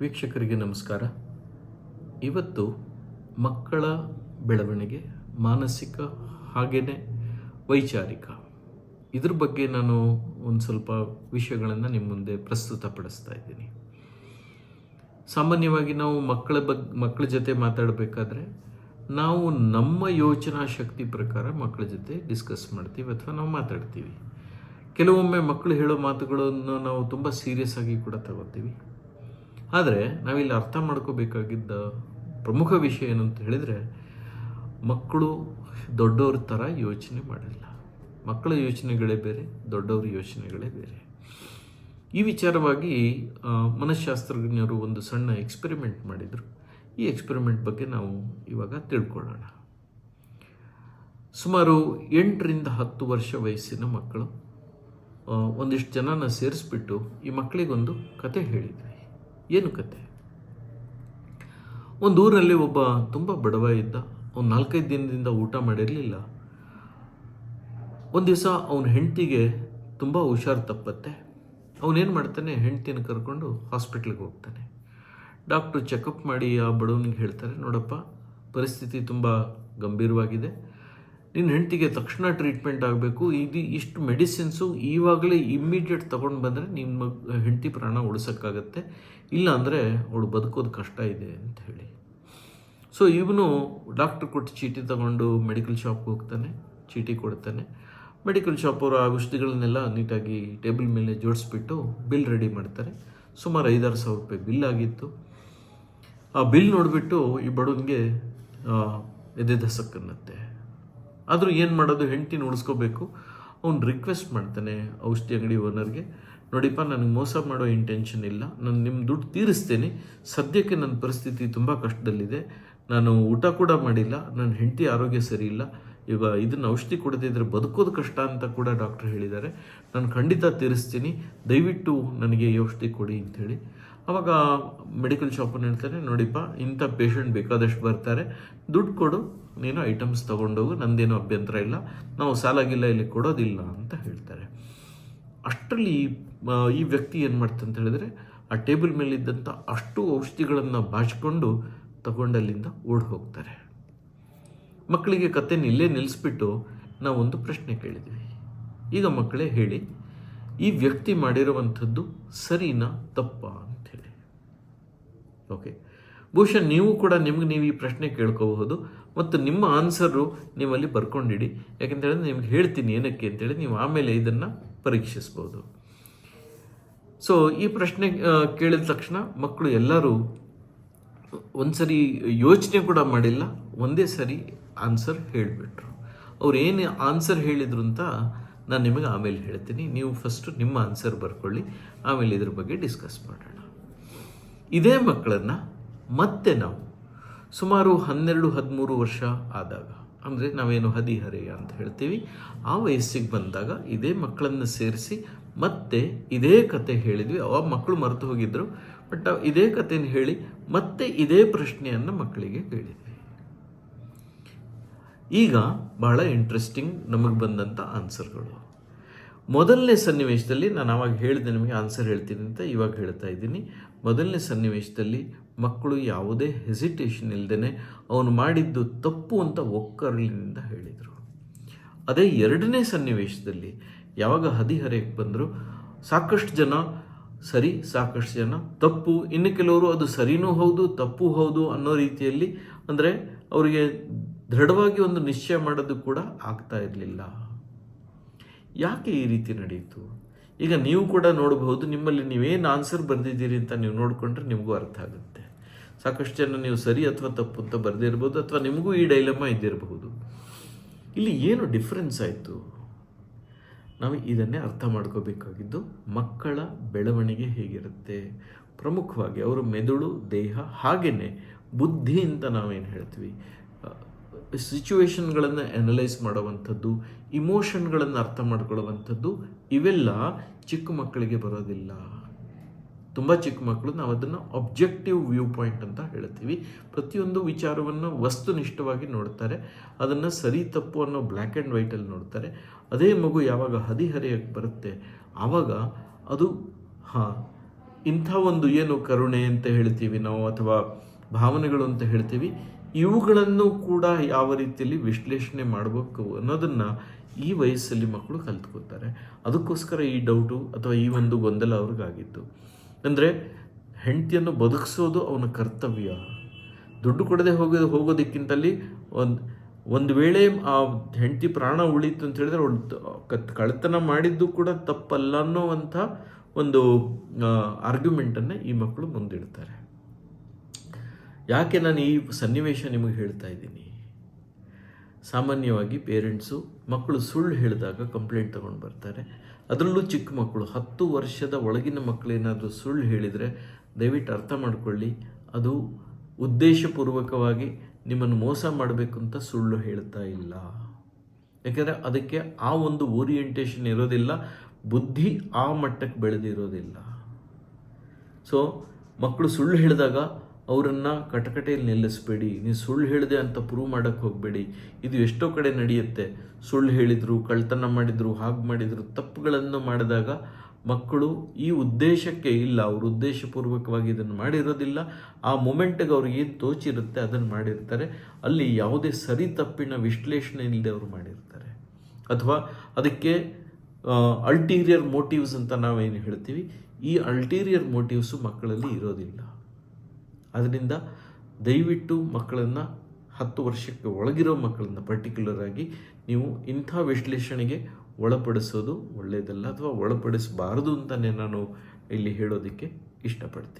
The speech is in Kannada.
ವೀಕ್ಷಕರಿಗೆ ನಮಸ್ಕಾರ. ಇವತ್ತು ಮಕ್ಕಳ ಬೆಳವಣಿಗೆ ಮಾನಸಿಕ ಹಾಗೆಯೇ ವೈಚಾರಿಕ ಇದ್ರ ಬಗ್ಗೆ ನಾನು ಒಂದು ಸ್ವಲ್ಪ ವಿಷಯಗಳನ್ನು ನಿಮ್ಮ ಮುಂದೆ ಪ್ರಸ್ತುತಪಡಿಸ್ತಾ ಇದ್ದೀನಿ. ಸಾಮಾನ್ಯವಾಗಿ ನಾವು ಮಕ್ಕಳ ಜೊತೆ ಮಾತಾಡಬೇಕಾದ್ರೆ ನಾವು ನಮ್ಮ ಯೋಚನಾ ಶಕ್ತಿ ಪ್ರಕಾರ ಮಕ್ಕಳ ಜೊತೆ ಡಿಸ್ಕಸ್ ಮಾಡ್ತೀವಿ ಅಥವಾ ನಾವು ಮಾತಾಡ್ತೀವಿ. ಕೆಲವೊಮ್ಮೆ ಮಕ್ಕಳು ಹೇಳೋ ಮಾತುಗಳನ್ನು ನಾವು ತುಂಬ ಸೀರಿಯಸ್ ಆಗಿ ಕೂಡ ತಗೋತೀವಿ. ಆದರೆ ನಾವಿಲ್ಲಿ ಅರ್ಥ ಮಾಡ್ಕೋಬೇಕಾಗಿದ್ದ ಪ್ರಮುಖ ವಿಷಯ ಏನು ಅಂತ ಹೇಳಿದರೆ, ಮಕ್ಕಳು ದೊಡ್ಡವ್ರ ಥರ ಯೋಚನೆ ಮಾಡಲ್ಲ. ಮಕ್ಕಳ ಯೋಚನೆಗಳೇ ಬೇರೆ, ದೊಡ್ಡವ್ರ ಯೋಚನೆಗಳೇ ಬೇರೆ. ಈ ವಿಚಾರವಾಗಿ ಮನಃಶಾಸ್ತ್ರಜ್ಞರು ಒಂದು ಸಣ್ಣ ಎಕ್ಸ್ಪೆರಿಮೆಂಟ್ ಮಾಡಿದರು. ಈ ಎಕ್ಸ್ಪೆರಿಮೆಂಟ್ ಬಗ್ಗೆ ನಾವು ಇವಾಗ ತಿಳ್ಕೊಳ್ಳೋಣ. ಸುಮಾರು 8ರಿಂದ 10 ವರ್ಷ ವಯಸ್ಸಿನ ಮಕ್ಕಳು ಒಂದಿಷ್ಟು ಜನನ ಸೇರಿಸ್ಬಿಟ್ಟು ಈ ಮಕ್ಕಳಿಗೊಂದು ಕತೆ ಹೇಳಿದ್ವಿ. ಏನು ಕತೆ? ಒಂದು ಊರಲ್ಲಿ ಒಬ್ಬ ತುಂಬ ಬಡವ ಇದ್ದ. ಅವ್ನು 4-5 ದಿನದಿಂದ ಊಟ ಮಾಡಿರಲಿಲ್ಲ. ಒಂದು ದಿವಸ ಅವನ ಹೆಂಡತಿಗೆ ತುಂಬ ಹುಷಾರು ತಪ್ಪತ್ತೆ. ಅವನೇನು ಮಾಡ್ತಾನೆ, ಹೆಂಡ್ತಿನ ಕರ್ಕೊಂಡು ಹಾಸ್ಪಿಟ್ಲಿಗೆ ಹೋಗ್ತಾನೆ. ಡಾಕ್ಟ್ರು ಚೆಕಪ್ ಮಾಡಿ ಆ ಬಡವನಿಗೆ ಹೇಳ್ತಾರೆ, ನೋಡಪ್ಪ, ಪರಿಸ್ಥಿತಿ ತುಂಬ ಗಂಭೀರವಾಗಿದೆ, ನಿನ್ನ ಹೆಂಡ್ತಿಗೆ ತಕ್ಷಣ ಟ್ರೀಟ್ಮೆಂಟ್ ಆಗಬೇಕು. ಇಷ್ಟು ಮೆಡಿಸಿನ್ಸು ಇವಾಗಲೇ ಇಮ್ಮಿಡಿಯೇಟ್ ತೊಗೊಂಡು ಬಂದರೆ ನಿಮ್ಮ ಹೆಂಡತಿ ಪ್ರಾಣ ಉಳಿಸೋಕ್ಕಾಗತ್ತೆ, ಇಲ್ಲ ಅಂದರೆ ಅವಳು ಬದುಕೋದು ಕಷ್ಟ ಇದೆ ಅಂತ ಹೇಳಿ. ಸೊ ಇವನು ಡಾಕ್ಟ್ರ್ ಕೊಟ್ಟು ಚೀಟಿ ತಗೊಂಡು ಮೆಡಿಕಲ್ ಶಾಪ್ಗೆ ಹೋಗ್ತಾನೆ, ಚೀಟಿ ಕೊಡ್ತಾನೆ. ಮೆಡಿಕಲ್ ಶಾಪ್ ಅವರು ಆ ಔಷಧಿಗಳನ್ನೆಲ್ಲ ನೀಟಾಗಿ ಟೇಬಲ್ ಮೇಲೆ ಜೋಡಿಸ್ಬಿಟ್ಟು ಬಿಲ್ ರೆಡಿ ಮಾಡ್ತಾರೆ. ಸುಮಾರು 5-6 ಸಾವಿರ ರೂಪಾಯಿ ಬಿಲ್ ಆಗಿತ್ತು. ಆ ಬಿಲ್ ನೋಡಿಬಿಟ್ಟು ಈ ಬಡವನಿಗೆ ಎದೆ ಧಸಕ್ಕನ್ನತ್ತೆ. ಆದರೂ ಏನು ಮಾಡೋದು, ಹೆಂಡ್ತಿನ ಉಳಿಸ್ಕೋಬೇಕು. ಅವ್ನು ರಿಕ್ವೆಸ್ಟ್ ಮಾಡ್ತಾನೆ ಔಷಧಿ ಅಂಗಡಿ ಓನರ್ಗೆ, ನೋಡಿಪ್ಪ, ನನಗೆ ಮೋಸ ಮಾಡೋ ಇಂಟೆನ್ಷನ್ ಇಲ್ಲ, ನಾನು ನಿಮ್ಮ ದುಡ್ಡು ತೀರಿಸ್ತೇನೆ, ಸದ್ಯಕ್ಕೆ ನನ್ನ ಪರಿಸ್ಥಿತಿ ತುಂಬ ಕಷ್ಟದಲ್ಲಿದೆ, ನಾನು ಊಟ ಕೂಡ ಮಾಡಿಲ್ಲ, ನನ್ನ ಹೆಂಡತಿ ಆರೋಗ್ಯ ಸರಿ ಇಲ್ಲ, ಈಗ ಇದನ್ನು ಔಷಧಿ ಕೊಡದಿದ್ದರೆ ಬದುಕೋದು ಕಷ್ಟ ಅಂತ ಕೂಡ ಡಾಕ್ಟ್ರ್ ಹೇಳಿದ್ದಾರೆ, ನಾನು ಖಂಡಿತ ತೀರಿಸ್ತೀನಿ, ದಯವಿಟ್ಟು ನನಗೆ ಈ ಔಷಧಿ ಕೊಡಿ ಅಂಥೇಳಿ. ಆವಾಗ ಮೆಡಿಕಲ್ ಶಾಪನ್ನು ಹೇಳ್ತಾನೆ, ನೋಡಿಪ್ಪ, ಇಂಥ ಪೇಷಂಟ್ ಬೇಕಾದಷ್ಟು ಬರ್ತಾರೆ, ದುಡ್ಡು ಕೊಡು, ನೀನು ಐಟಮ್ಸ್ ತೊಗೊಂಡೋಗು, ನಂದೇನೂ ಅಭ್ಯಂತರ ಇಲ್ಲ, ನಾವು ಸಾಲಾಗಿಲ್ಲ ಇಲ್ಲಿ ಕೊಡೋದಿಲ್ಲ ಅಂತ ಹೇಳ್ತಾರೆ. ಅಷ್ಟರಲ್ಲಿ ಈ ವ್ಯಕ್ತಿ ಏನು ಮಾಡ್ತಂತ ಹೇಳಿದ್ರೆ, ಆ ಟೇಬಲ್ ಮೇಲಿದ್ದಂಥ ಅಷ್ಟು ಔಷಧಿಗಳನ್ನು ಬಾಚಿಕೊಂಡು ತಗೊಂಡಲ್ಲಿಂದ ಓಡಿ ಹೋಗ್ತಾರೆ. ಮಕ್ಕಳಿಗೆ ಕಥೆನ ಇಲ್ಲೇ ನಿಲ್ಲಿಸ್ಬಿಟ್ಟು ನಾವೊಂದು ಪ್ರಶ್ನೆ ಕೇಳಿದ್ವಿ. ಈಗ ಮಕ್ಕಳೇ ಹೇಳಿ, ಈ ವ್ಯಕ್ತಿ ಮಾಡಿರುವಂಥದ್ದು ಸರಿನಾ ತಪ್ಪಾ ಅಂಥೇಳಿ. ಓಕೆ, ಬಹುಶಃ ನೀವು ಕೂಡ ನೀವು ಈ ಪ್ರಶ್ನೆ ಕೇಳ್ಕೋಬಹುದು ಮತ್ತು ನಿಮ್ಮ ಆನ್ಸರು ನೀವಲ್ಲಿ ಬರ್ಕೊಂಡಿಡಿ. ಯಾಕೆಂತೇಳಿದ್ರೆ ನಿಮ್ಗೆ ಹೇಳ್ತೀನಿ ಏನಕ್ಕೆ ಅಂತೇಳಿ, ನೀವು ಆಮೇಲೆ ಇದನ್ನು ಪರೀಕ್ಷಿಸ್ಬೋದು. ಸೊ ಈ ಪ್ರಶ್ನೆ ಕೇಳಿದ ತಕ್ಷಣ ಮಕ್ಕಳು ಎಲ್ಲರೂ ಒಂದ್ಸರಿ ಯೋಚನೆ ಕೂಡ ಮಾಡಿಲ್ಲ, ಒಂದೇ ಸರಿ ಆನ್ಸರ್ ಹೇಳಿಬಿಟ್ರು. ಅವ್ರು ಏನು ಆನ್ಸರ್ ಹೇಳಿದ್ರು ಅಂತ ನಾನು ನಿಮಗೆ ಆಮೇಲೆ ಹೇಳ್ತೀನಿ. ನೀವು ಫಸ್ಟು ನಿಮ್ಮ ಆನ್ಸರ್ ಬರ್ಕೊಳ್ಳಿ, ಆಮೇಲೆ ಇದ್ರ ಬಗ್ಗೆ ಡಿಸ್ಕಸ್ ಮಾಡೋಣ. ಇದೇ ಮಕ್ಕಳನ್ನು ಮತ್ತೆ ನಾವು ಸುಮಾರು 12-13 ವರ್ಷ ಆದಾಗ, ಅಂದರೆ ನಾವೇನು ಹದಿಹರೆಯ ಅಂತ ಹೇಳ್ತೀವಿ, ಆ ವಯಸ್ಸಿಗೆ ಬಂದಾಗ ಇದೇ ಮಕ್ಕಳನ್ನು ಸೇರಿಸಿ ಮತ್ತೆ ಇದೇ ಕತೆ ಹೇಳಿದ್ವಿ. ಅವಾಗ ಮಕ್ಕಳು ಮರೆತು ಹೋಗಿದ್ರು, ಬಟ್ ಇದೇ ಕಥೆನ ಹೇಳಿ ಮತ್ತೆ ಇದೇ ಪ್ರಶ್ನೆಯನ್ನು ಮಕ್ಕಳಿಗೆ ಕೇಳಿದ್ವಿ. ಈಗ ಬಹಳ ಇಂಟ್ರೆಸ್ಟಿಂಗ್ ನಮಗೆ ಬಂದಂಥ ಆನ್ಸರ್ಗಳು. ಮೊದಲನೇ ಸನ್ನಿವೇಶದಲ್ಲಿ ನಾನು ಆವಾಗ ಹೇಳಿದೆ ನಿಮಗೆ ಆನ್ಸರ್ ಹೇಳ್ತೀನಿ ಅಂತ, ಇವಾಗ ಹೇಳ್ತಾ ಇದ್ದೀನಿ. ಮೊದಲನೇ ಸನ್ನಿವೇಶದಲ್ಲಿ ಮಕ್ಕಳು ಯಾವುದೇ ಹೆಸಿಟೇಷನ್ ಇಲ್ಲದೇ ಅವನು ಮಾಡಿದ್ದು ತಪ್ಪು ಅಂತ ಒಕ್ಕರಲಿನಿಂದ ಹೇಳಿದರು. ಅದೇ ಎರಡನೇ ಸನ್ನಿವೇಶದಲ್ಲಿ ಯಾವಾಗ ಹದಿಹರೆಯಕ್ಕೆ ಬಂದರು, ಸಾಕಷ್ಟು ಜನ ಸರಿ, ಸಾಕಷ್ಟು ಜನ ತಪ್ಪು, ಇನ್ನು ಕೆಲವರು ಅದು ಸರಿನೂ ಹೌದು ತಪ್ಪು ಹೌದು ಅನ್ನೋ ರೀತಿಯಲ್ಲಿ, ಅಂದರೆ ಅವರಿಗೆ ದೃಢವಾಗಿ ಒಂದು ನಿಶ್ಚಯ ಮಾಡೋದು ಕೂಡ ಆಗ್ತಾ ಇರಲಿಲ್ಲ. ಯಾಕೆ ಈ ರೀತಿ ನಡೆಯಿತು? ಈಗ ನೀವು ಕೂಡ ನೋಡಬಹುದು, ನಿಮ್ಮಲ್ಲಿ ನೀವೇನು ಆನ್ಸರ್ ಬರೆದಿದ್ದೀರಿ ಅಂತ ನೀವು ನೋಡಿಕೊಂಡ್ರೆ ನಿಮಗೂ ಅರ್ಥ ಆಗುತ್ತೆ. ಸಾಕಷ್ಟು ಜನ ನೀವು ಸರಿ ಅಥವಾ ತಪ್ಪು ಅಂತ ಬರೆದಿರ್ಬೋದು, ಅಥವಾ ನಿಮಗೂ ಈ ಡೈಲಮಾ ಇದ್ದಿರಬಹುದು. ಇಲ್ಲಿ ಏನು ಡಿಫ್ರೆನ್ಸ್ ಆಯಿತು? ನಾವು ಇದನ್ನೇ ಅರ್ಥ ಮಾಡ್ಕೋಬೇಕಾಗಿದ್ದು, ಮಕ್ಕಳ ಬೆಳವಣಿಗೆ ಹೇಗಿರುತ್ತೆ, ಪ್ರಮುಖವಾಗಿ ಅವರ ಮೆದುಳು, ದೇಹ, ಹಾಗೆಯೇ ಬುದ್ಧಿ ಅಂತ ನಾವೇನು ಹೇಳ್ತೀವಿ, ಸಿಚುವೇಶನ್ಗಳನ್ನು ಅನಲೈಸ್ ಮಾಡುವಂಥದ್ದು, ಇಮೋಷನ್ಗಳನ್ನು ಅರ್ಥ ಮಾಡ್ಕೊಳ್ಳುವಂಥದ್ದು, ಇವೆಲ್ಲ ಚಿಕ್ಕ ಮಕ್ಕಳಿಗೆ ಬರೋದಿಲ್ಲ. ತುಂಬ ಚಿಕ್ಕ ಮಕ್ಕಳು ನಾವು ಅದನ್ನು ಆಬ್ಜೆಕ್ಟಿವ್ ವ್ಯೂ ಪಾಯಿಂಟ್ ಅಂತ ಹೇಳ್ತೀವಿ. ಪ್ರತಿಯೊಂದು ವಿಚಾರವನ್ನು ವಸ್ತುನಿಷ್ಠವಾಗಿ ನೋಡ್ತಾರೆ, ಅದನ್ನು ಸರಿ ತಪ್ಪು ಅನ್ನೋ ಬ್ಲ್ಯಾಕ್ ಆ್ಯಂಡ್ ವೈಟಲ್ಲಿ ನೋಡ್ತಾರೆ. ಅದೇ ಮಗು ಯಾವಾಗ ಹದಿಹರೆಯಕ್ಕೆ ಬರುತ್ತೆ ಆವಾಗ ಅದು ಇಂಥ ಒಂದು ಏನು ಕರುಣೆ ಅಂತ ಹೇಳ್ತೀವಿ ನಾವು ಅಥವಾ ಭಾವನೆಗಳು ಅಂತ ಹೇಳ್ತೀವಿ, ಇವುಗಳನ್ನು ಕೂಡ ಯಾವ ರೀತಿಯಲ್ಲಿ ವಿಶ್ಲೇಷಣೆ ಮಾಡಬೇಕು ಅನ್ನೋದನ್ನು ಈ ವಯಸ್ಸಲ್ಲಿ ಮಕ್ಕಳು ಕಲ್ತ್ಕೋತಾರೆ. ಅದಕ್ಕೋಸ್ಕರ ಈ ಡೌಟು ಅಥವಾ ಈ ಒಂದು ಗೊಂದಲ ಅವ್ರಿಗಾಗಿತ್ತು. ಅಂದರೆ ಹೆಂಡತಿಯನ್ನು ಬದುಕಿಸೋದು ಅವನ ಕರ್ತವ್ಯ. ದುಡ್ಡು ಕೊಡದೆ ಹೋಗೋದಕ್ಕಿಂತಲ್ಲಿ ಒಂದು ವೇಳೆ ಆ ಹೆಂಡತಿ ಪ್ರಾಣ ಉಳೀತು ಅಂತ ಹೇಳಿದ್ರೆ ಕಳ್ತನ ಮಾಡಿದ್ದು ಕೂಡ ತಪ್ಪಲ್ಲ ಅನ್ನೋವಂಥ ಒಂದು ಆರ್ಗ್ಯುಮೆಂಟನ್ನು ಈ ಮಕ್ಕಳು ಮುಂದಿಡ್ತಾರೆ. ಯಾಕೆ ನಾನು ಈ ಸನ್ನಿವೇಶ ನಿಮಗೆ ಹೇಳ್ತಾ ಇದ್ದೀನಿ? ಸಾಮಾನ್ಯವಾಗಿ ಪೇರೆಂಟ್ಸು ಮಕ್ಕಳು ಸುಳ್ಳು ಹೇಳಿದಾಗ ಕಂಪ್ಲೇಂಟ್ ತೊಗೊಂಡು ಬರ್ತಾರೆ. ಅದರಲ್ಲೂ ಚಿಕ್ಕ ಮಕ್ಕಳು 10 ವರ್ಷದ ಒಳಗಿನ ಮಕ್ಕಳೇನಾದರೂ ಸುಳ್ಳು ಹೇಳಿದರೆ ದಯವಿಟ್ಟು ಅರ್ಥ ಮಾಡ್ಕೊಳ್ಳಿ, ಅದು ಉದ್ದೇಶಪೂರ್ವಕವಾಗಿ ನಿಮ್ಮನ್ನು ಮೋಸ ಮಾಡಬೇಕು ಅಂತ ಸುಳ್ಳು ಹೇಳ್ತಾ ಇಲ್ಲ. ಯಾಕೆಂದರೆ ಅದಕ್ಕೆ ಆ ಒಂದು ಓರಿಯೆಂಟೇಷನ್ ಇರೋದಿಲ್ಲ, ಬುದ್ಧಿ ಆ ಮಟ್ಟಕ್ಕೆ ಬೆಳೆದಿರೋದಿಲ್ಲ. ಸೊ ಮಕ್ಕಳು ಸುಳ್ಳು ಹೇಳಿದಾಗ ಅವರನ್ನು ಕಟಕಟೆಯಲ್ಲಿ ನಿಲ್ಲಿಸಬೇಡಿ. ನೀವು ಸುಳ್ಳು ಹೇಳಿದೆ ಅಂತ ಪ್ರೂವ್ ಮಾಡೋಕ್ಕೆ ಹೋಗಬೇಡಿ. ಇದು ಎಷ್ಟೋ ಕಡೆ ನಡೆಯುತ್ತೆ. ಸುಳ್ಳು ಹೇಳಿದರು, ಕಳ್ತನ ಮಾಡಿದರು, ಹಾಗೆ ಮಾಡಿದರು, ತಪ್ಪುಗಳನ್ನು ಮಾಡಿದಾಗ ಮಕ್ಕಳು ಈ ಉದ್ದೇಶಕ್ಕೆ ಇಲ್ಲ, ಅವರು ಉದ್ದೇಶಪೂರ್ವಕವಾಗಿ ಇದನ್ನು ಮಾಡಿರೋದಿಲ್ಲ. ಆ ಮೊಮೆಂಟಿಗೆ ಅವ್ರಿಗೆ ಏನು ತೋಚಿರುತ್ತೆ ಅದನ್ನು ಮಾಡಿರ್ತಾರೆ. ಅಲ್ಲಿ ಯಾವುದೇ ಸರಿ ತಪ್ಪಿನ ವಿಶ್ಲೇಷಣೆ ಇಲ್ಲದೆ ಅವರು ಮಾಡಿರ್ತಾರೆ. ಅಥವಾ ಅದಕ್ಕೆ ಅಲ್ಟೀರಿಯರ್ ಮೋಟಿವ್ಸ್ ಅಂತ ನಾವೇನು ಹೇಳ್ತೀವಿ, ಈ ಅಲ್ಟೀರಿಯರ್ ಮೋಟಿವ್ಸು ಮಕ್ಕಳಲ್ಲಿ ಇರೋದಿಲ್ಲ. ಅದರಿಂದ ದಯವಿಟ್ಟು ಮಕ್ಕಳನ್ನು 10 ವರ್ಷಕ್ಕೆ ಒಳಗಿರೋ ಮಕ್ಕಳನ್ನು ಪರ್ಟಿಕ್ಯುಲರ್ ಆಗಿ ನೀವು ಇಂಥ ವಿಶ್ಲೇಷಣೆಗೆ ಒಳಪಡಿಸೋದು ಒಳ್ಳೆಯದಲ್ಲ, ಅಥವಾ ಒಳಪಡಿಸಬಾರದು ಅಂತಲೇ ನಾನು ಇಲ್ಲಿ ಹೇಳೋದಕ್ಕೆ ಇಷ್ಟಪಡ್ತೀನಿ.